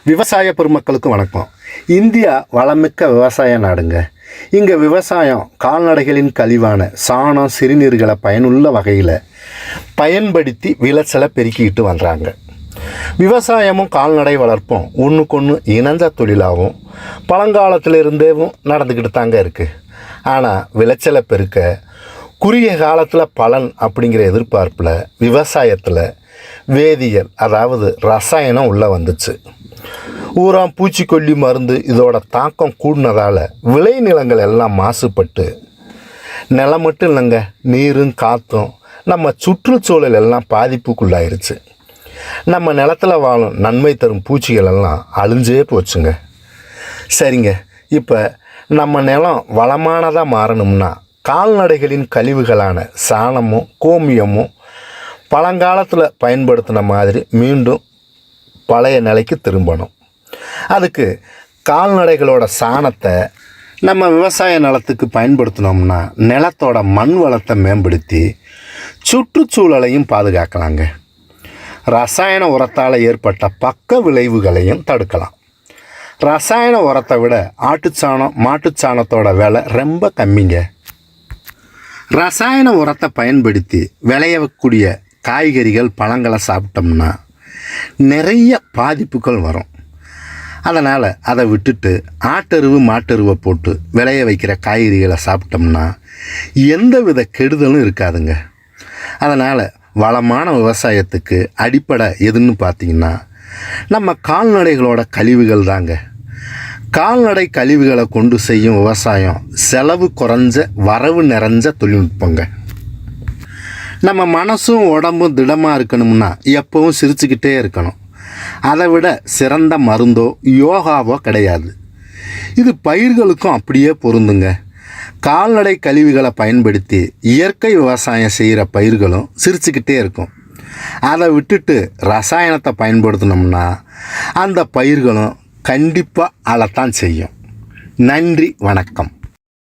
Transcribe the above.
விவசாய பெருமக்களுக்கு வணக்கம். இந்தியா வளமிக்க விவசாய நாடுங்க. இங்கே விவசாயம் கால்நடைகளின் கழிவான சாணம் சிறுநீர்களை பயனுள்ள வகையில் பயன்படுத்தி விளைச்சலை பெருக்கிக்கிட்டு வர்றாங்க. விவசாயமும் கால்நடை வளர்ப்பும் ஒன்றுக்கொன்று இணைஞ்ச தொழிலாகவும் பழங்காலத்திலிருந்தேவும் நடந்துக்கிட்டு தாங்க இருக்குது. ஆனால் விளைச்சலை பெருக்க குறுகிய காலத்தில் பலன் அப்படிங்கிற எதிர்பார்ப்பில் விவசாயத்தில் வேதியியல் அதாவது ரசாயனம் உள்ளே வந்துச்சு. ஊராம் பூச்சிக்கொல்லி மருந்து இதோட தாக்கம் கூடினதால் விளைநிலங்கள் எல்லாம் மாசுபட்டு நிலம் மட்டும் இல்லைங்க, நீரும் காற்றும் நம்ம சுற்றுச்சூழல் எல்லாம் பாதிப்புக்குள்ளாயிருச்சு. நம்ம நிலத்தில் வாழும் நன்மை தரும் பூச்சிகள் எல்லாம் அழிஞ்சே போச்சுங்க. சரிங்க, இப்போ நம்ம நிலம் வளமானதாக மாறணும்னா கால்நடைகளின் கழிவுகளான சாணமும் கோமியமும் பழங்காலத்தில் பயன்படுத்தின மாதிரி மீண்டும் பழைய நிலைக்கு திரும்பணும். அதுக்கு கால்நடைகளோட சாணத்தை நம்ம விவசாய நிலத்துக்கு பயன்படுத்தினோம்னா நிலத்தோட மண் வளத்தை மேம்படுத்தி சுற்றுச்சூழலையும் பாதுகாக்கலாங்க. ரசாயன உரத்தால் ஏற்பட்ட பக்க விளைவுகளையும் தடுக்கலாம். ரசாயன உரத்தை விட ஆட்டுச்சாணம் மாட்டுச்சாணத்தோட விலை ரொம்ப கம்மிங்க. ரசாயன உரத்தை பயன்படுத்தி விளையக்கூடிய காய்கறிகள் பழங்களை சாப்பிட்டோம்னா நிறைய பாதிப்புகள் வரும். அதனால் அதை விட்டுட்டு ஆட்டெருவு மாட்டெருவை போட்டு விளைய வைக்கிற காய்கறிகளை சாப்பிட்டோம்னா எந்தவித கெடுதலும் இருக்காதுங்க. அதனால் வளமான விவசாயத்துக்கு அடிப்படை எதுன்னு பார்த்திங்கன்னா நம்ம கால்நடைகளோட கழிவுகள் தாங்க. கால்நடை கழிவுகளை கொண்டு செய்யும் விவசாயம் செலவு குறைஞ்ச வரவு நிறைஞ்ச தொழில்நுட்பங்க. நம்ம மனசும் உடம்பும் திடமாக இருக்கணும்னா எப்பவும் சிரிச்சுக்கிட்டே இருக்கணும். அதை விட சிறந்த மருந்தோ யோகாவோ கிடையாது. இது பயிர்களுக்கும் அப்படியே பொருந்துங்க. கால்நடை கழிவுகளை பயன்படுத்தி இயற்கை விவசாயம் செய்கிற பயிர்களும் சிரிச்சுக்கிட்டே இருக்கும். அதை விட்டுட்டு ரசாயனத்தை பயன்படுத்தினோம்னா அந்த பயிர்களும் கண்டிப்பாக அழத்தான் செய்யும். நன்றி, வணக்கம்.